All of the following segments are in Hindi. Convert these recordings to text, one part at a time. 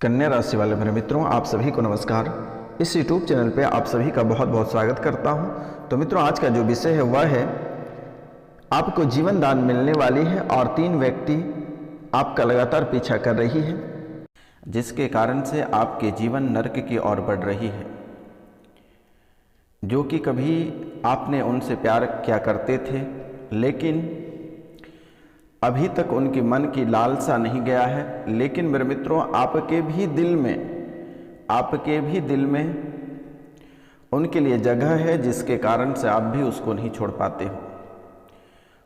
कन्या राशि वाले मेरे मित्रों, आप सभी को नमस्कार। इस YouTube चैनल पे आप सभी का बहुत बहुत स्वागत करता हूं। तो मित्रों, आज का जो विषय है वह है आपको जीवन दान मिलने वाली है और 3 व्यक्ति आपका लगातार पीछा कर रही है, जिसके कारण से आपके जीवन नरक की ओर बढ़ रही है। जो कि कभी आपने उनसे प्यार किया करते थे, लेकिन अभी तक उनके मन की लालसा नहीं गया है। लेकिन मेरे मित्रों, आपके भी दिल में उनके लिए जगह है, जिसके कारण से आप भी उसको नहीं छोड़ पाते हो।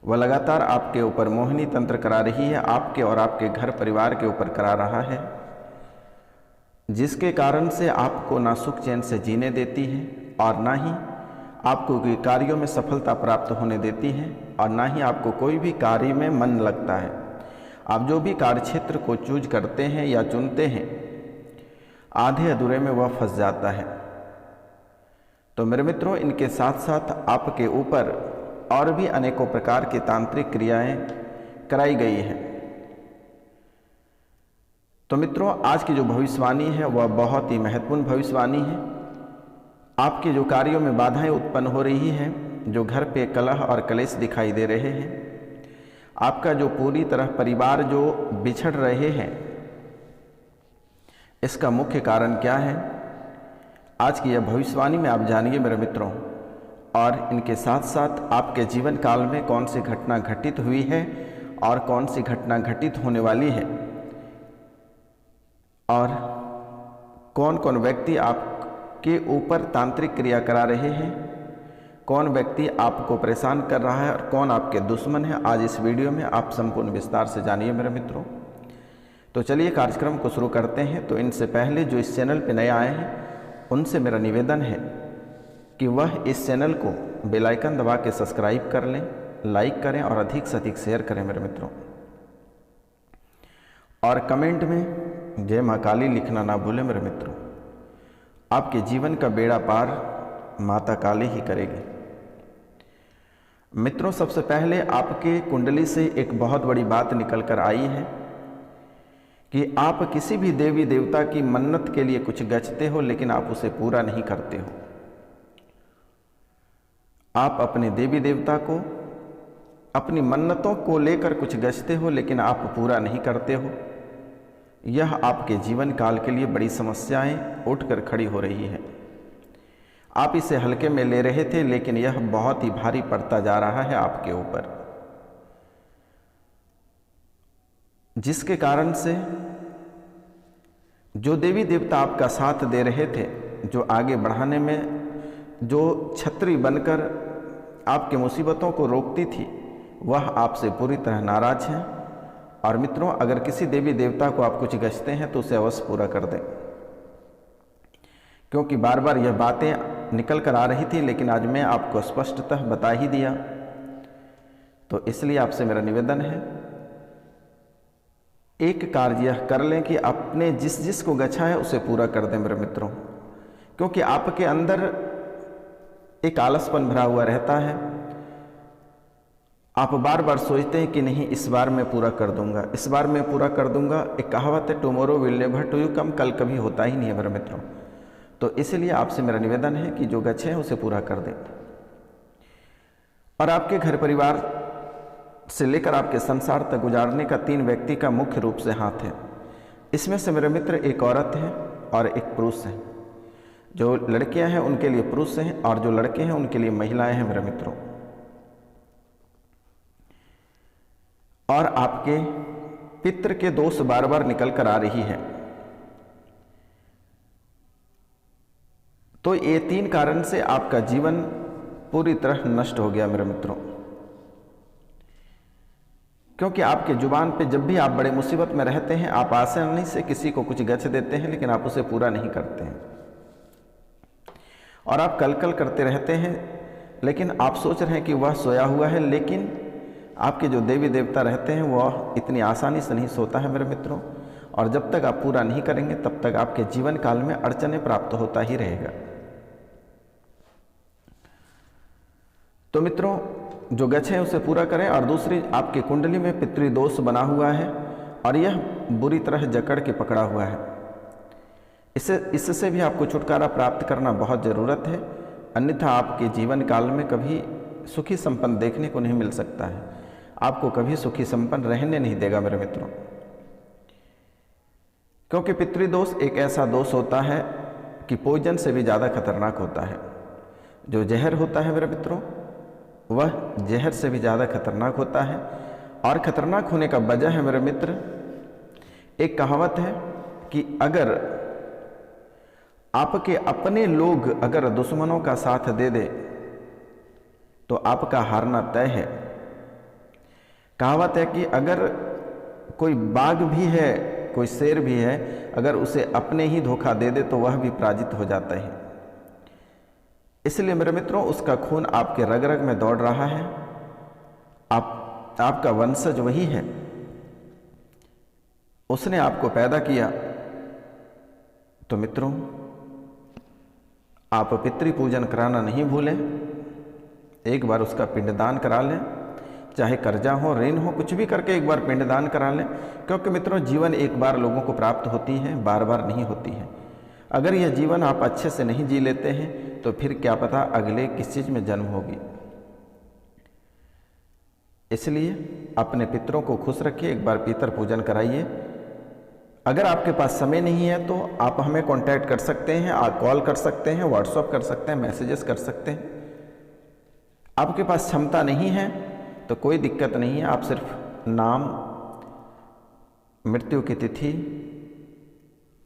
वह लगातार आपके ऊपर मोहिनी तंत्र करा रही है, आपके और आपके घर परिवार के ऊपर करा रहा है, जिसके कारण से आपको ना सुख चैन से जीने देती है और ना ही आपको कोई कार्यों में सफलता प्राप्त होने देती है और ना ही आपको कोई भी कार्य में मन लगता है। आप जो भी कार्य क्षेत्र को चूज करते हैं या चुनते हैं, आधे अधूरे में वह फंस जाता है। तो मेरे मित्रों, इनके साथ साथ आपके ऊपर और भी अनेकों प्रकार की तांत्रिक क्रियाएं कराई गई हैं। तो मित्रों, आज की जो भविष्यवाणी है वह बहुत ही महत्वपूर्ण भविष्यवाणी है। आपके जो कार्यों में बाधाएं उत्पन्न हो रही हैं, जो घर पे कलह और कलेश दिखाई दे रहे हैं, आपका जो पूरी तरह परिवार जो बिछड़ रहे हैं, इसका मुख्य कारण क्या है, आज की यह भविष्यवाणी में आप जानिए मेरे मित्रों। और इनके साथ साथ आपके जीवन काल में कौन सी घटना घटित हुई है और कौन सी घटना घटित होने वाली है, और कौन कौन व्यक्ति आपके ऊपर तांत्रिक क्रिया करा रहे हैं, कौन व्यक्ति आपको परेशान कर रहा है और कौन आपके दुश्मन है, आज इस वीडियो में आप संपूर्ण विस्तार से जानिए मेरे मित्रों। तो चलिए कार्यक्रम को शुरू करते हैं। तो इनसे पहले जो इस चैनल पर नए आए हैं, उनसे मेरा निवेदन है कि वह इस चैनल को बेल आइकन दबा के सब्सक्राइब कर लें, लाइक करें और अधिक से अधिक शेयर करें मेरे मित्रों। और कमेंट में जय माँ काली लिखना ना भूलें मेरे मित्रों। आपके जीवन का बेड़ा पार माता काली ही करेगी। मित्रों, सबसे पहले आपके कुंडली से एक बहुत बड़ी बात निकल कर आई है कि आप किसी भी देवी देवता की मन्नत के लिए कुछ गचते हो, लेकिन आप उसे पूरा नहीं करते हो। आप अपने देवी देवता को अपनी मन्नतों को लेकर कुछ गचते हो, लेकिन आप पूरा नहीं करते हो। यह आपके जीवन काल के लिए बड़ी समस्याएं उठकर खड़ी हो रही है। आप इसे हल्के में ले रहे थे, लेकिन यह बहुत ही भारी पड़ता जा रहा है आपके ऊपर, जिसके कारण से जो देवी देवता आपका साथ दे रहे थे, जो आगे बढ़ाने में जो छतरी बनकर आपके मुसीबतों को रोकती थी, वह आपसे पूरी तरह नाराज हैं। और मित्रों, अगर किसी देवी देवता को आप कुछ गचते हैं तो उसे अवश्य पूरा कर दें, क्योंकि बार बार यह बातें निकल कर आ रही थी, लेकिन आज मैं आपको स्पष्टतः बता ही दिया। तो इसलिए आपसे मेरा निवेदन है, एक कार्य यह कर लें कि अपने जिस को गछा है उसे पूरा कर दें मेरे मित्रों, क्योंकि आपके अंदर एक आलसपन भरा हुआ रहता है। आप बार बार सोचते हैं कि नहीं, इस बार मैं पूरा कर दूंगा, इस बार मैं पूरा कर दूंगा। एक कहावत है, tomorrow will never to you come, कल कभी होता ही नहीं है मेरे मित्रों। तो इसलिए आपसे मेरा निवेदन है कि जो गच्छे हैं उसे पूरा कर दें। और आपके घर परिवार से लेकर आपके संसार तक गुजारने का 3 व्यक्ति का मुख्य रूप से हाथ है। इसमें से मेरे मित्र एक औरत है और एक पुरुष है। जो लड़कियां हैं उनके लिए पुरुष हैं और जो लड़के हैं उनके लिए महिलाएं हैं मेरे मित्रों। और आपके पितृ के दोष बार बार निकल कर आ रही है। तो ये 3 कारण से आपका जीवन पूरी तरह नष्ट हो गया मेरे मित्रों, क्योंकि आपके जुबान पे जब भी आप बड़े मुसीबत में रहते हैं, आप आसानी से किसी को कुछ गच देते हैं, लेकिन आप उसे पूरा नहीं करते हैं। और आप कल कल करते रहते हैं, लेकिन आप सोच रहे हैं कि वह सोया हुआ है, लेकिन आपके जो देवी देवता रहते हैं वह इतनी आसानी से नहीं सोता है मेरे मित्रों। और जब तक आप पूरा नहीं करेंगे, तब तक आपके जीवन काल में अड़चने प्राप्त होता ही रहेगा। तो मित्रों, जो गच्छ है उसे पूरा करें। और दूसरी, आपकी कुंडली में पितृदोष बना हुआ है और यह बुरी तरह जकड़ के पकड़ा हुआ है। इससे भी आपको छुटकारा प्राप्त करना बहुत ज़रूरत है, अन्यथा आपके जीवन काल में कभी सुखी संपन्न देखने को नहीं मिल सकता है, आपको कभी सुखी संपन्न रहने नहीं देगा मेरे मित्रों। क्योंकि पितृदोष एक ऐसा दोष होता है कि पॉइजन से भी ज़्यादा खतरनाक होता है। जो जहर होता है मेरे मित्रों, वह जहर से भी ज़्यादा खतरनाक होता है। और खतरनाक होने का वजह है मेरे मित्र, एक कहावत है कि अगर आपके अपने लोग अगर दुश्मनों का साथ दे दे तो आपका हारना तय है। कहावत है कि अगर कोई बाघ भी है, कोई शेर भी है, अगर उसे अपने ही धोखा दे दे तो वह भी पराजित हो जाता है। इसलिए मेरे मित्रों, उसका खून आपके रग रग में दौड़ रहा है, आपका वंशज वही है, उसने आपको पैदा किया। तो मित्रों, आप पितृ पूजन कराना नहीं भूलें, एक बार उसका पिंडदान करा लें, चाहे कर्जा हो, ऋण हो, कुछ भी करके एक बार पिंडदान करा लें। क्योंकि मित्रों, जीवन एक बार लोगों को प्राप्त होती है, बार बार नहीं होती है। अगर यह जीवन आप अच्छे से नहीं जी लेते हैं तो फिर क्या पता अगले किस चीज़ में जन्म होगी। इसलिए अपने पितरों को खुश रखिए, एक बार पितर पूजन कराइए। अगर आपके पास समय नहीं है तो आप हमें कांटेक्ट कर सकते हैं, आप कॉल कर सकते हैं, व्हाट्सएप कर सकते हैं, मैसेजेस कर सकते हैं। आपके पास क्षमता नहीं है तो कोई दिक्कत नहीं है, आप सिर्फ नाम, मृत्यु की तिथि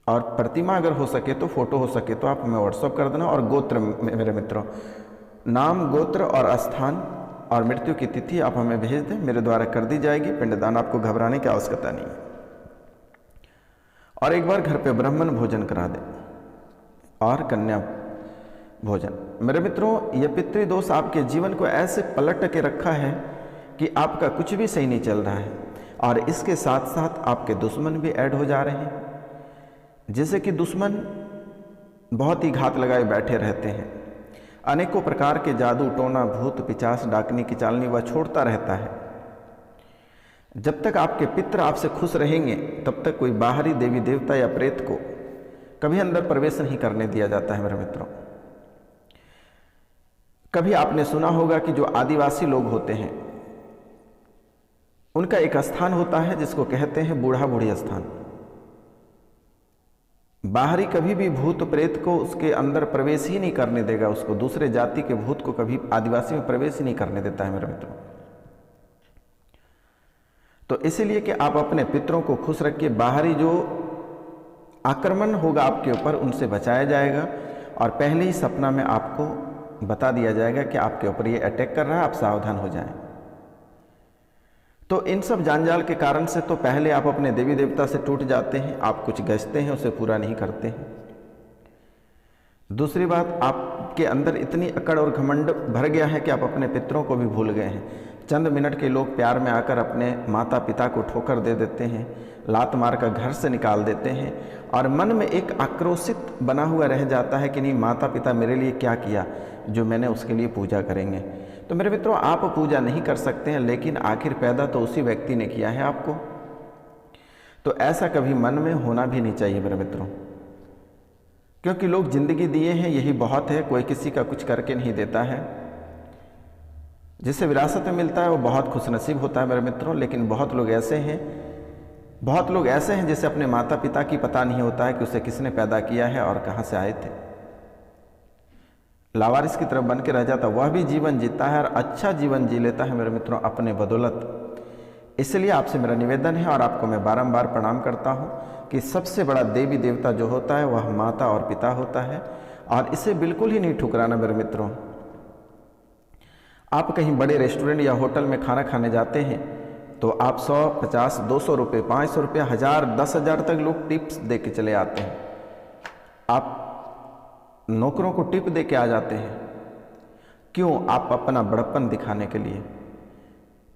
और प्रतिमा अगर हो सके तो फोटो हो सके तो आप हमें व्हाट्सएप कर देना। और गोत्र मेरे मित्रों, नाम, गोत्र और स्थान और मृत्यु की तिथि आप हमें भेज दें, मेरे द्वारा कर दी जाएगी। पिंडदान आपको घबराने की आवश्यकता नहीं है। और एक बार घर पे ब्राह्मण भोजन करा दें और कन्या भोजन। मेरे मित्रों, यह पितृदोष आपके जीवन को ऐसे पलट के रखा है कि आपका कुछ भी सही नहीं चल रहा है, और इसके साथ साथ आपके दुश्मन भी ऐड हो जा रहे हैं। जैसे कि दुश्मन बहुत ही घात लगाए बैठे रहते हैं, अनेकों प्रकार के जादू टोना, भूत पिचास, डाकनी की चालनी वह छोड़ता रहता है। जब तक आपके पितर आपसे खुश रहेंगे तब तक कोई बाहरी देवी देवता या प्रेत को कभी अंदर प्रवेश नहीं करने दिया जाता है। मेरे मित्रों, कभी आपने सुना होगा कि जो आदिवासी लोग होते हैं उनका एक स्थान होता है जिसको कहते हैं बूढ़ा बूढ़ी स्थान। बाहरी कभी भी भूत प्रेत को उसके अंदर प्रवेश ही नहीं करने देगा, उसको दूसरे जाति के भूत को कभी आदिवासी में प्रवेश ही नहीं करने देता है मेरे मित्रों। तो इसीलिए कि आप अपने पितरों को खुश रखिए, बाहरी जो आक्रमण होगा आपके ऊपर उनसे बचाया जाएगा, और पहले ही सपना में आपको बता दिया जाएगा कि आपके ऊपर ये अटैक कर रहा है, आप सावधान हो जाएं। तो इन सब जांजाल के कारण से तो पहले आप अपने देवी देवता से टूट जाते हैं, आप कुछ गजते हैं उसे पूरा नहीं करते हैं। दूसरी बात, आपके अंदर इतनी अकड़ और घमंड भर गया है कि आप अपने पितरों को भी भूल गए हैं। चंद मिनट के लोग प्यार में आकर अपने माता पिता को ठोकर दे देते हैं, लात मार कर घर से निकाल देते हैं, और मन में एक आक्रोशित बना हुआ रह जाता है कि नहीं, माता पिता मेरे लिए क्या किया जो मैंने उसके लिए पूजा करेंगे। तो मेरे मित्रों, आप पूजा नहीं कर सकते हैं, लेकिन आखिर पैदा तो उसी व्यक्ति ने किया है आपको। तो ऐसा कभी मन में होना भी नहीं चाहिए मेरे मित्रों, क्योंकि लोग जिंदगी दिए हैं, यही बहुत है। कोई किसी का कुछ करके नहीं देता है, जिसे विरासत में मिलता है वो बहुत खुशनसीब होता है मेरे मित्रों। लेकिन बहुत लोग ऐसे हैं जिसे अपने माता पिता की पता नहीं होता है कि उसे किसने पैदा किया है और कहाँ से आए थे। लावारिस की तरफ बन के रह जाता, वह भी जीवन जीता है और अच्छा जीवन जी लेता है मेरे मित्रों अपने बदौलत। इसलिए आपसे मेरा निवेदन है, और आपको मैं बारंबार प्रणाम करता हूँ कि सबसे बड़ा देवी देवता जो होता है वह माता और पिता होता है, और इसे बिल्कुल ही नहीं ठुकराना मेरे मित्रों। आप कहीं बड़े रेस्टोरेंट या होटल में खाना खाने जाते हैं तो आप 100, 50, 200 रुपये, 500 रुपये, 1000, 10,000 तक लोग टिप्स दे के चले आते हैं। आप नौकरों को टिप दे के आ जाते हैं, क्यों? आप अपना बड़प्पन दिखाने के लिए।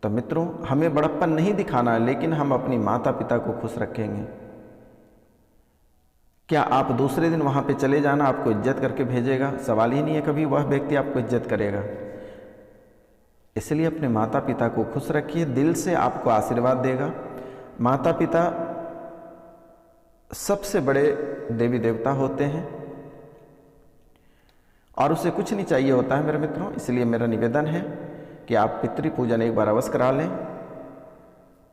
तो मित्रों, हमें बड़प्पन नहीं दिखाना, लेकिन हम अपनी माता पिता को खुश रखेंगे। क्या आप दूसरे दिन वहाँ पे चले जाना, आपको इज्जत करके भेजेगा? सवाल ही नहीं है कभी वह व्यक्ति आपको इज्जत करेगा। इसलिए अपने माता पिता को खुश रखिए, दिल से आपको आशीर्वाद देगा। माता पिता सबसे बड़े देवी देवता होते हैं और उसे कुछ नहीं चाहिए होता है मेरे मित्रों। इसलिए मेरा निवेदन है कि आप पितृ पूजन एक बार अवश्य करा लें,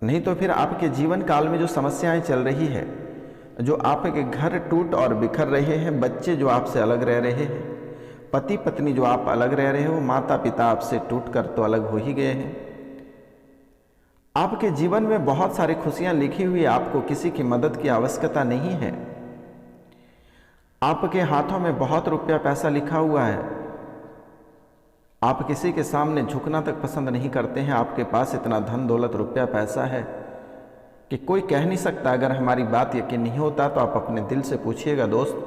नहीं तो फिर आपके जीवन काल में जो समस्याएं चल रही है, जो आपके घर टूट और बिखर रहे हैं, बच्चे जो आपसे अलग रह रहे हैं, पति पत्नी जो आप अलग रह रहे हो, माता पिता आपसे टूट कर तो अलग हो ही गए हैं, आपके जीवन में बहुत सारी खुशियां लिखी हुई, आपको किसी की मदद की आवश्यकता नहीं है, आपके हाथों में बहुत रुपया पैसा लिखा हुआ है, आप किसी के सामने झुकना तक पसंद नहीं करते हैं, आपके पास इतना धन दौलत रुपया पैसा है कि कोई कह नहीं सकता। अगर हमारी बात यकीन नहीं होता तो आप अपने दिल से पूछिएगा दोस्त,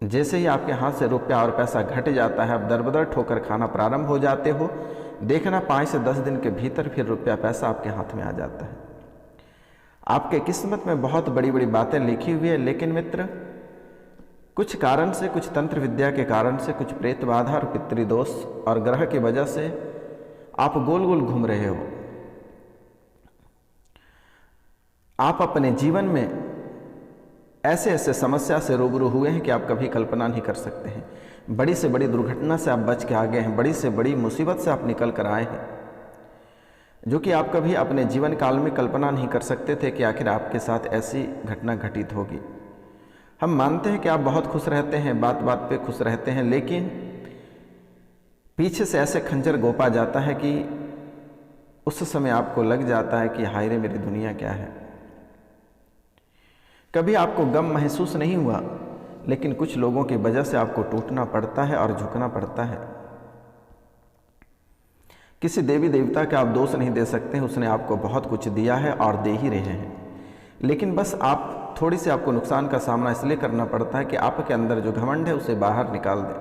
जैसे ही आपके हाथ से रुपया और पैसा घट जाता है, आप दरबदर ठोकर खाना प्रारंभ हो जाते हो, देखना 5 से 10 दिन के भीतर फिर रुपया पैसा आपके हाथ में आ जाता है। आपके किस्मत में बहुत बड़ी बड़ी बातें लिखी हुई है, लेकिन मित्र कुछ कारण से, कुछ तंत्र विद्या के कारण से, कुछ प्रेत बाधा और पितृदोष और ग्रह की वजह से आप गोल गोल घूम रहे हो। आप अपने जीवन में ऐसे ऐसे समस्या से रूबरू हुए हैं कि आप कभी कल्पना नहीं कर सकते हैं। बड़ी से बड़ी दुर्घटना से आप बच के आ गए हैं, बड़ी से बड़ी मुसीबत से आप निकल कर आए हैं, जो कि आप कभी अपने जीवन काल में कल्पना नहीं कर सकते थे कि आखिर आपके साथ ऐसी घटना घटित होगी। हम मानते हैं कि आप बहुत खुश रहते हैं, बात बात पे खुश रहते हैं, लेकिन पीछे से ऐसे खंजर गोपा जाता है कि उस समय आपको लग जाता है कि हाय रे मेरी दुनिया क्या है। कभी आपको गम महसूस नहीं हुआ, लेकिन कुछ लोगों की वजह से आपको टूटना पड़ता है और झुकना पड़ता है। किसी देवी देवता का आप दोष नहीं दे सकते हैं, उसने आपको बहुत कुछ दिया है और दे ही रहे हैं, लेकिन बस आप थोड़ी सी आपको नुकसान का सामना इसलिए करना पड़ता है कि आपके अंदर जो घमंड है उसे बाहर निकाल दें।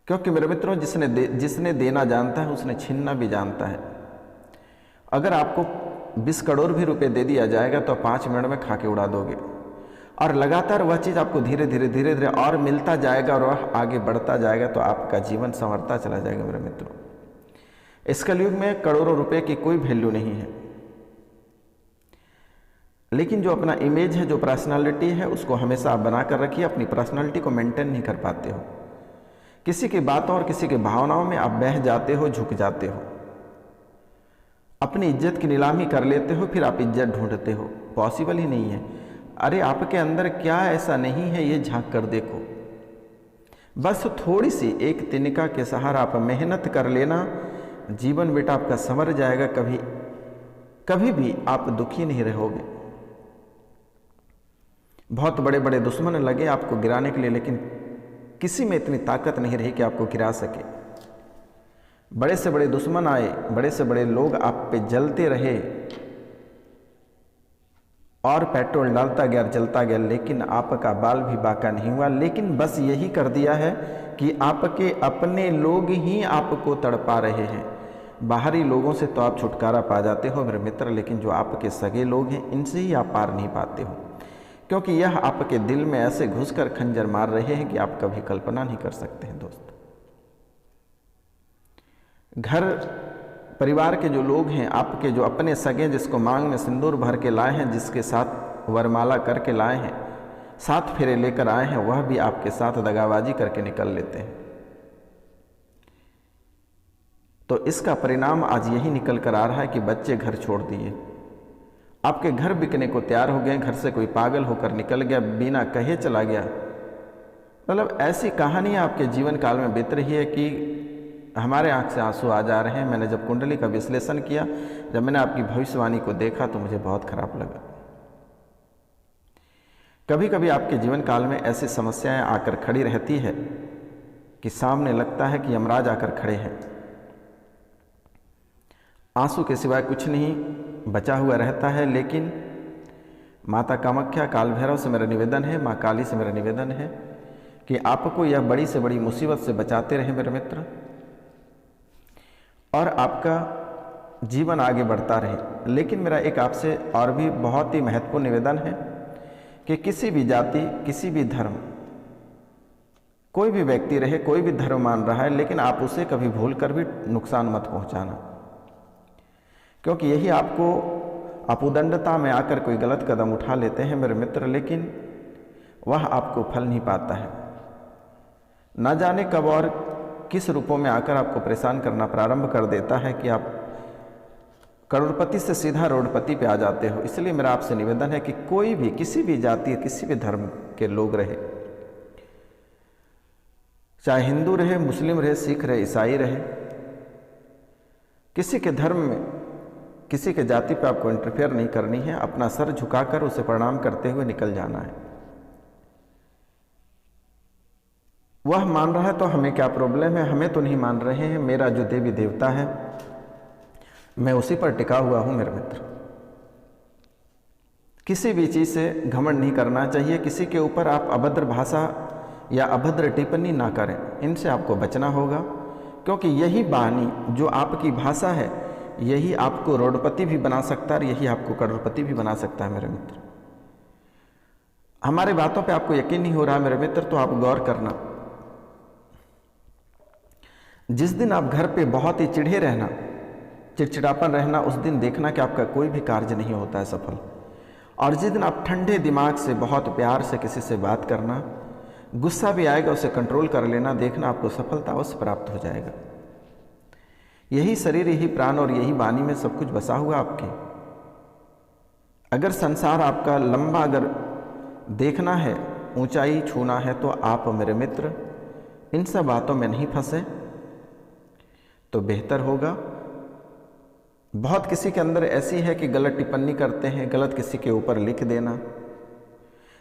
क्योंकि मेरे मित्रों, जिसने देना जानता है उसने छीनना भी जानता है। अगर आपको 20 करोड़ भी रुपए दे दिया जाएगा तो 5 मिनट में खा के उड़ा दोगे, और लगातार वह चीज़ आपको धीरे धीरे और मिलता जाएगा और वह आगे बढ़ता जाएगा, तो आपका जीवन संवरता चला जाएगा। मेरे मित्रों, इस कलयुग में करोड़ों रुपए की कोई वैल्यू नहीं है, लेकिन जो अपना इमेज है, जो पर्सनालिटी है, उसको हमेशा आप बना कर रखिए। अपनी पर्सनालिटी को मेंटेन नहीं कर पाते हो, किसी की बातों और किसी की भावनाओं में आप बह जाते हो, झुक जाते हो, अपनी इज्जत की नीलामी कर लेते हो, फिर आप इज्जत ढूंढते हो। पॉसिबल ही नहीं है। अरे आपके अंदर क्या ऐसा नहीं है, ये झांक कर देखो। बस थोड़ी सी एक तिनका के सहारा आप मेहनत कर लेना, जीवन बेटा आपका संवर जाएगा। कभी भी आप दुखी नहीं रहोगे। बहुत बड़े बड़े दुश्मन लगे आपको गिराने के लिए, लेकिन किसी में इतनी ताकत नहीं रही कि आपको गिरा सके। बड़े से बड़े दुश्मन आए, बड़े से बड़े लोग आप पे जलते रहे और पेट्रोल डालता गया, जलता गया, लेकिन आपका बाल भी बाका नहीं हुआ। लेकिन बस यही कर दिया है कि आपके अपने लोग ही आपको तड़पा रहे हैं। बाहरी लोगों से तो आप छुटकारा पा जाते हो मेरे मित्र, लेकिन जो आपके सगे लोग हैं इनसे ही आप पार नहीं पाते हो, क्योंकि यह आपके दिल में ऐसे घुसकर खंजर मार रहे हैं कि आप कभी कल्पना नहीं कर सकते हैं। दोस्त, घर परिवार के जो लोग हैं, आपके जो अपने सगे, जिसको मांग में सिंदूर भर के लाए हैं, जिसके साथ वरमाला करके लाए हैं, 7 फेरे लेकर आए हैं, वह भी आपके साथ दगाबाजी करके निकल लेते हैं। तो इसका परिणाम आज यही निकल कर आ रहा है कि बच्चे घर छोड़ दिए, आपके घर बिकने को तैयार हो गए, घर से कोई पागल होकर निकल गया, बिना कहे चला गया। मतलब ऐसी कहानियाँ आपके जीवन काल में बीत रही है कि हमारे आंख से आंसू आ जा रहे हैं। मैंने जब कुंडली का विश्लेषण किया, जब मैंने आपकी भविष्यवाणी को देखा, तो मुझे बहुत खराब लगा। कभी कभी आपके जीवन काल में ऐसी समस्याएं आकर खड़ी रहती है कि सामने लगता है कि यमराज आकर खड़े हैं। आंसू के सिवाय कुछ नहीं बचा हुआ रहता है, लेकिन माता कामाख्या, काल भैरव से मेरा निवेदन है, माँ काली से मेरा निवेदन है कि आपको यह बड़ी से बड़ी मुसीबत से बचाते रहे मेरे मित्र, और आपका जीवन आगे बढ़ता रहे। लेकिन मेरा एक आपसे और भी बहुत ही महत्वपूर्ण निवेदन है कि किसी भी जाति, किसी भी धर्म, कोई भी व्यक्ति रहे, कोई भी धर्म मान रहा है, लेकिन आप उसे कभी भूल कर भी नुकसान मत पहुंचाना, क्योंकि यही आपको आप उदंडता में आकर कोई गलत कदम उठा लेते हैं मेरे मित्र, लेकिन वह आपको फल नहीं पाता है। ना जाने कब और किस रूपों में आकर आपको परेशान करना प्रारंभ कर देता है कि आप करोड़पति से सीधा रोडपति पे आ जाते हो। इसलिए मेरा आपसे निवेदन है कि कोई भी, किसी भी जाति, किसी भी धर्म के लोग रहे, चाहे हिंदू रहे, मुस्लिम रहे, सिख रहे, ईसाई रहे, किसी के धर्म में, किसी के जाति पे आपको इंटरफेयर नहीं करनी है। अपना सर झुकाकर उसे प्रणाम करते हुए निकल जाना है। वह मान रहा है तो हमें क्या प्रॉब्लम है, हमें तो नहीं मान रहे हैं। मेरा जो देवी देवता है मैं उसी पर टिका हुआ हूं मेरे मित्र। किसी भी चीज से घमंड नहीं करना चाहिए। किसी के ऊपर आप अभद्र भाषा या अभद्र टिप्पणी ना करें, इनसे आपको बचना होगा, क्योंकि यही वाणी जो आपकी भाषा है यही आपको रोडपति भी बना सकता है और यही आपको करोड़पति भी बना सकता है मेरे मित्र। हमारी बातों पे आपको यकीन नहीं हो रहा मेरे मित्र, तो आप गौर करना। जिस दिन आप घर पे बहुत ही चिढ़े रहना, चिड़चिड़ापन रहना, उस दिन देखना कि आपका कोई भी कार्य नहीं होता है सफल। और जिस दिन आप ठंडे दिमाग से बहुत प्यार से किसी से बात करना, गुस्सा भी आएगा उसे कंट्रोल कर लेना, देखना आपको सफलता अवश्य प्राप्त हो जाएगा। यही शरीर, यही प्राण और यही वाणी में सब कुछ बसा हुआ आपके। अगर संसार आपका लंबा अगर देखना है, ऊंचाई छूना है, तो आप मेरे मित्र इन सब बातों में नहीं फंसे तो बेहतर होगा। बहुत किसी के अंदर ऐसी है कि गलत टिप्पणी करते हैं, गलत किसी के ऊपर लिख देना।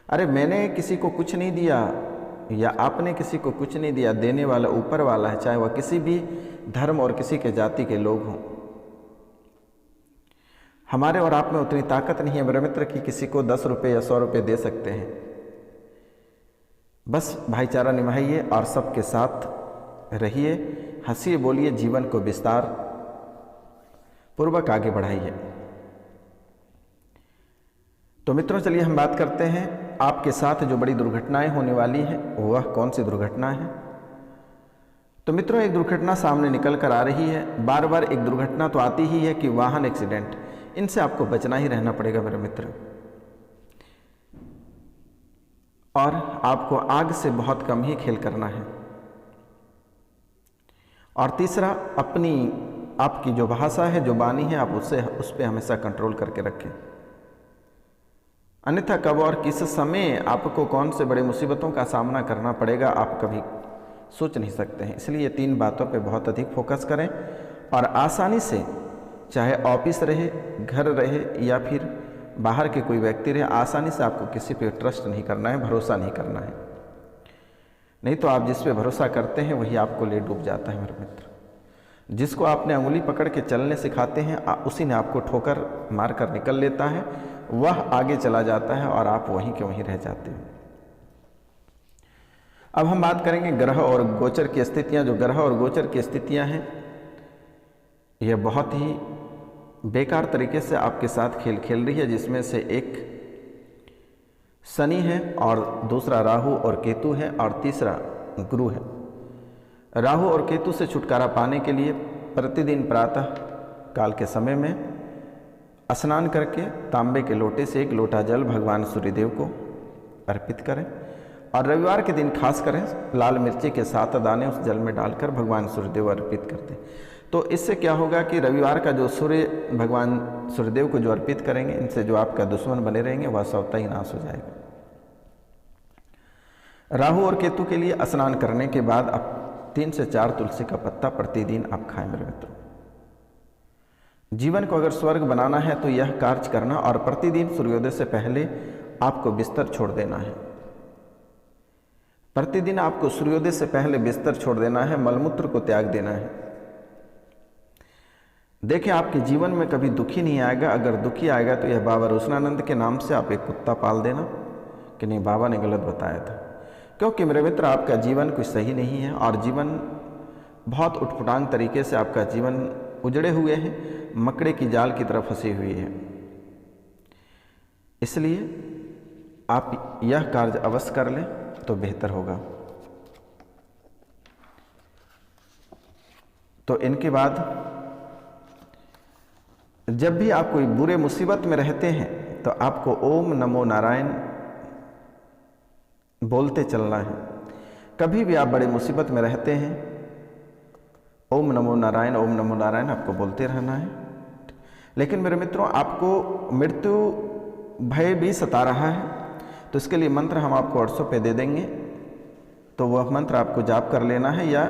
अरे मैंने किसी को कुछ नहीं दिया या आपने किसी को कुछ नहीं दिया, देने वाला ऊपर वाला है, चाहे वह किसी भी धर्म और किसी के जाति के लोग हों। हमारे और आप में उतनी ताकत नहीं है मेरे मित्र कि किसी को 10 रुपये या 100 रुपये दे सकते हैं। बस भाईचारा निभाइए और सबके साथ रहिए, हंसिए, बोलिए, जीवन को विस्तार पूर्वक आगे बढ़ाइए। तो मित्रों चलिए हम बात करते हैं आपके साथ जो बड़ी दुर्घटनाएं होने वाली हैं वह कौन सी दुर्घटना है। तो मित्रों एक दुर्घटना सामने निकल कर आ रही है। बार बार एक दुर्घटना तो आती ही है कि वाहन एक्सीडेंट, इनसे आपको बचना ही रहना पड़ेगा मेरे मित्र। और आपको आग से बहुत कम ही खेल करना है। और तीसरा, अपनी आपकी जो भाषा है, जो वाणी है, आप उस पर हमेशा कंट्रोल करके रखें। अन्यथा कब और किस समय आपको कौन से बड़े मुसीबतों का सामना करना पड़ेगा आप कभी सोच नहीं सकते हैं। इसलिए ये 3 बातों पे बहुत अधिक फोकस करें और आसानी से, चाहे ऑफिस रहे, घर रहे या फिर बाहर के कोई व्यक्ति रहे, आसानी से आपको किसी पे ट्रस्ट नहीं करना है, भरोसा नहीं करना है। नहीं तो आप जिस पे भरोसा करते हैं वही आपको ले डूब जाता है मेरे मित्र। जिसको आपने अंगुली पकड़ के चलने सिखाते हैं उसी ने आपको ठोकर मार कर निकल लेता है, वह आगे चला जाता है और आप वहीं के वहीं रह जाते हैं। अब हम बात करेंगे ग्रह और गोचर की स्थितियां। जो ग्रह और गोचर की स्थितियां हैं यह बहुत ही बेकार तरीके से आपके साथ खेल खेल रही है, जिसमें से एक शनि है और दूसरा राहु और केतु है और तीसरा गुरु है। राहु और केतु से छुटकारा पाने के लिए प्रतिदिन प्रातः काल के समय में स्नान करके तांबे के लोटे से 1 लोटा जल भगवान सूर्यदेव को अर्पित करें और रविवार के दिन खास करें लाल मिर्ची के 7 दाने उस जल में डालकर भगवान सूर्यदेव अर्पित कर दें। तो इससे क्या होगा कि रविवार का जो सूर्य भगवान सूर्यदेव को जो अर्पित करेंगे, इनसे जो आपका दुश्मन बने रहेंगे वह स्वतः ही नाश हो जाएगा। राहु और केतु के लिए स्नान करने के बाद आप 3 से 4 तुलसी का पत्ता प्रतिदिन आप खाएं मेरे मित्रों। जीवन को अगर स्वर्ग बनाना है तो यह कार्य करना और प्रतिदिन सूर्योदय से पहले आपको बिस्तर छोड़ देना है। प्रतिदिन आपको सूर्योदय से पहले बिस्तर छोड़ देना है, मलमूत्र को त्याग देना है। देखिए आपके जीवन में कभी दुखी नहीं आएगा। अगर दुखी आएगा तो यह बाबा रोशनानंद के नाम से आप एक कुत्ता पाल देना कि नहीं बाबा ने गलत बताया था। क्योंकि मेरे मित्र आपका जीवन कुछ सही नहीं है और जीवन बहुत उटपटांग तरीके से आपका जीवन उजड़े हुए हैं, मकड़े की जाल की तरफ फंसी हुई है। इसलिए आप यह कार्य अवश्य कर लें तो बेहतर होगा। तो इनके बाद जब भी आप कोई बुरे मुसीबत में रहते हैं तो आपको ओम नमो नारायण बोलते चलना है। कभी भी आप बड़े मुसीबत में रहते हैं, ओम नमो नारायण आपको बोलते रहना है। लेकिन मेरे मित्रों, आपको मृत्यु भय भी सता रहा है, तो इसके लिए मंत्र हम आपको व्हाट्सएप पे दे देंगे, तो वह मंत्र आपको जाप कर लेना है या